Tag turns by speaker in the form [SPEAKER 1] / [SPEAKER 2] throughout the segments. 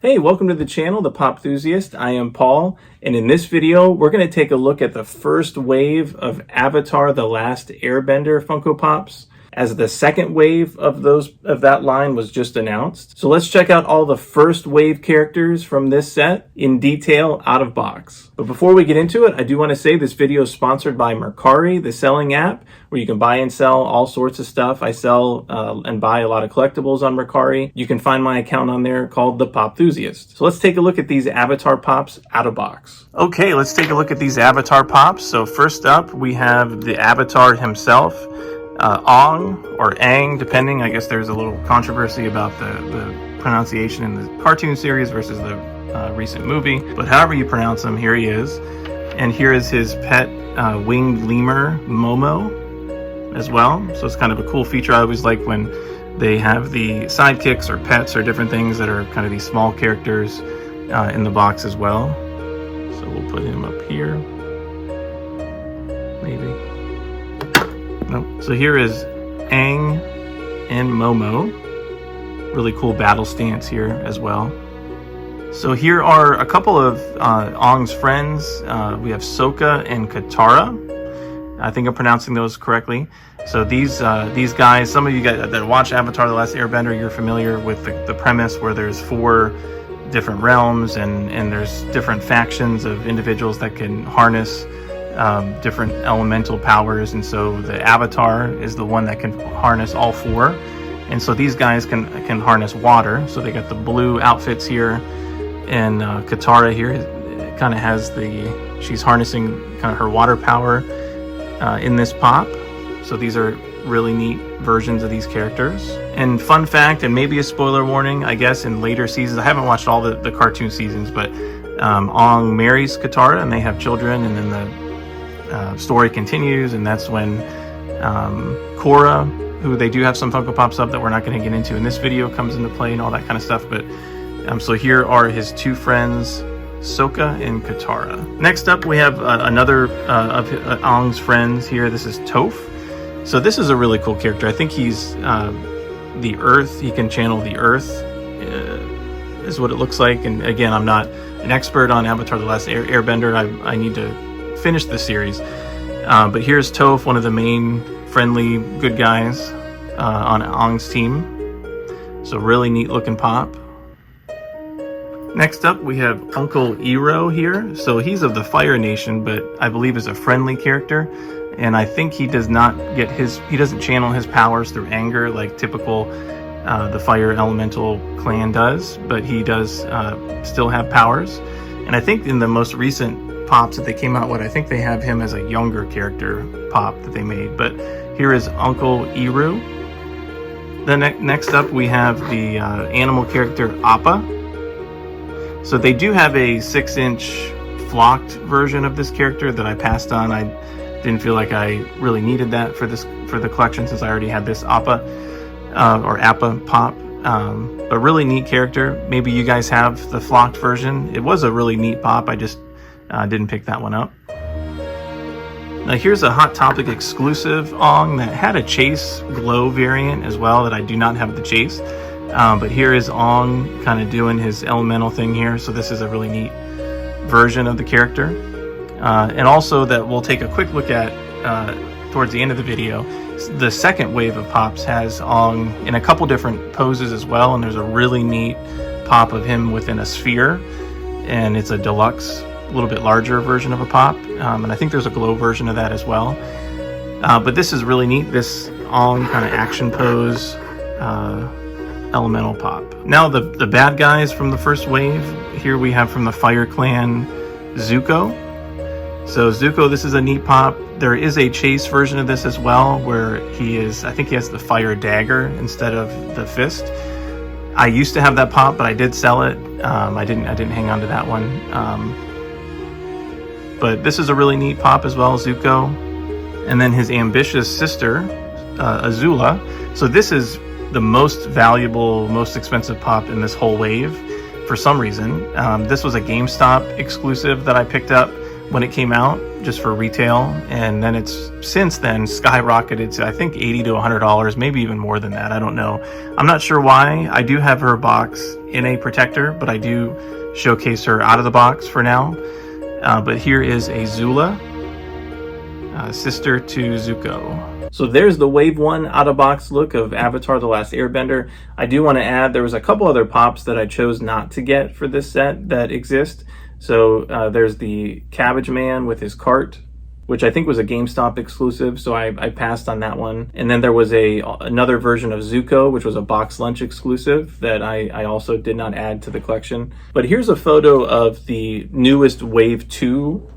[SPEAKER 1] Hey, welcome to the channel, The Pop Enthusiast. I am Paul, and in this video, we're going to take a look at the first wave of Avatar: The Last Airbender Funko Pops, as the second wave of that line was just announced. So let's check out all the first wave characters from this set in detail out of box. But before we get into it, I do want to say this video is sponsored by Mercari, the selling app, where you can buy and sell all sorts of stuff. I sell and buy a lot of collectibles on Mercari. You can find my account on there called The Pop Enthusiast. So let's take a look at these Avatar Pops out of box. Okay, let's take a look at these Avatar Pops. So first up, we have the Avatar himself. Ong or Aang, depending. I guess there's a little controversy about the pronunciation in the cartoon series versus the recent movie. But however you pronounce him, here he is. And here is his pet winged lemur, Momo, as well. So it's kind of a cool feature. I always like when they have the sidekicks or pets or different things that are kind of these small characters in the box as well. So we'll put him up here. Maybe. Nope. So here is Aang and Momo. Really cool battle stance here as well. So here are a couple of Aang's friends. We have Sokka and Katara. I think I'm pronouncing those correctly. So these guys, some of you guys that watch Avatar: The Last Airbender, you're familiar with the premise where there's 4 different realms and there's different factions of individuals that can harness different elemental powers, and so the Avatar is the one that can harness all 4. And so these guys can harness water. So they got the blue outfits here, and Katara here kind of has she's harnessing kind of her water power in this pop. So these are really neat versions of these characters. And fun fact, and maybe a spoiler warning, I guess, in later seasons, I haven't watched all the cartoon seasons, but Aang marries Katara and they have children, and then the story continues, and that's when Korra, who they do have some Funko Pops up that we're not going to get into in this video, comes into play and all that kind of stuff. But so here are his 2 friends, Sokka and Katara. Next up, we have another of Aang's friends here. This is Toph. So this is a really cool character. I think he's the Earth. He can channel the Earth, is what it looks like. And again, I'm not an expert on Avatar: The Last Airbender. I need to finish the series, but here's Toph, one of the main friendly good guys on Aang's team. So really neat looking pop. Next up, we have Uncle Iroh here. So he's of the Fire Nation, but I believe is a friendly character, and I think he doesn't channel his powers through anger like typical the Fire Elemental clan does, but he does still have powers. And I think in the most recent pops that they came out with, I think they have him as a younger character pop that they made. But here is Uncle Iroh. Then next up, we have the animal character Appa. So they do have a 6-inch flocked version of this character that I passed on. I didn't feel like I really needed that for the collection, since I already had this Appa or Appa pop. But really neat character. Maybe you guys have the flocked version. It was a really neat pop. I just didn't pick that one up. Now here's a Hot Topic exclusive Aang that had a Chase Glow variant as well that I do not have the Chase. But here is Aang kind of doing his elemental thing here. So this is a really neat version of the character. And also that we'll take a quick look at towards the end of the video. The second wave of pops has Aang in a couple different poses as well. And there's a really neat pop of him within a sphere. And it's a deluxe, a little bit larger version of a pop, and I think there's a glow version of that as well. But this is really neat, this Aang kind of action pose elemental pop. Now the bad guys from the first wave, here we have from the Fire Clan Zuko. So Zuko, this is a neat pop. There is a Chase version of this as well, where I think he has the fire dagger instead of the fist. I used to have that pop, but I did sell it. I didn't hang on to that one. But this is a really neat pop as well, Zuko. And then his ambitious sister, Azula. So this is the most valuable, most expensive pop in this whole wave for some reason. This was a GameStop exclusive that I picked up when it came out. just for retail, and then it's since then skyrocketed to I think $80 to $100, maybe even more than that. I don't know. I'm not sure why. I do have her box in a protector, but I do showcase her out of the box for now. But here is a Zula, sister to Zuko. So there's the Wave 1 out-of-box look of Avatar: The Last Airbender. I do want to add, there was a couple other pops that I chose not to get for this set that exist. So there's the Cabbage Man with his cart, which I think was a GameStop exclusive, so I passed on that one. And then there was another version of Zuko, which was a box lunch exclusive that I also did not add to the collection. But here's a photo of the newest Wave 2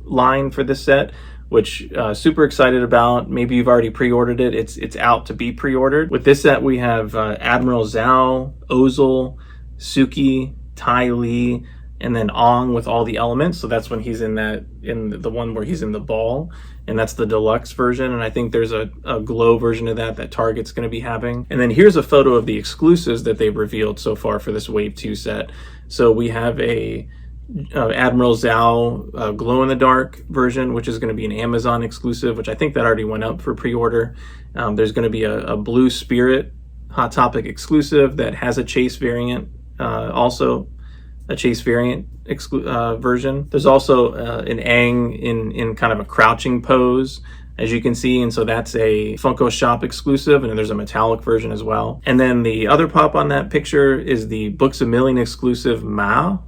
[SPEAKER 1] line for this set, which super excited about. Maybe you've already pre-ordered it. It's out to be pre-ordered. With this set, we have Admiral Zhao, Ozil, Suki, Ty Lee, and then Ong with all the elements. So that's when he's in the one where he's in the ball, and that's the deluxe version. And I think there's a glow version of that Target's going to be having. And then here's a photo of the exclusives that they've revealed so far for this Wave 2 set. So we have a Admiral Zhao glow-in-the-dark version, which is going to be an Amazon exclusive, which I think that already went up for pre-order. There's going to be a Blue Spirit Hot Topic exclusive that has a chase variant, also a chase variant version. There's also an Aang in kind of a crouching pose, as you can see, and so that's a Funko Shop exclusive, and then there's a metallic version as well. And then the other pop on that picture is the Books A Million exclusive Mai.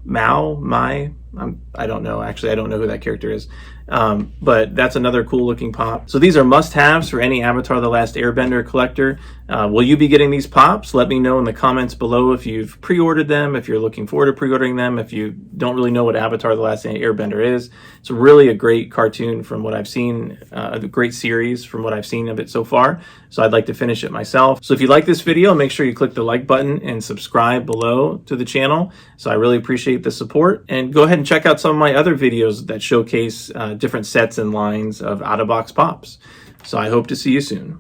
[SPEAKER 1] I don't know, actually I don't know who that character is, but that's another cool looking pop. So these are must-haves for any Avatar: The Last Airbender collector. Will you be getting these pops? Let me know in the comments below if you've pre-ordered them, if you're looking forward to pre-ordering them, if you don't really know what Avatar: The Last Airbender is. It's really a great cartoon from what I've seen, a great series from what I've seen of it so far, so I'd like to finish it myself. So if you like this video, make sure you click the like button and subscribe below to the channel. So I really appreciate the support, and go ahead and check out some of my other videos that showcase different sets and lines of out-of-box pops. So I hope to see you soon.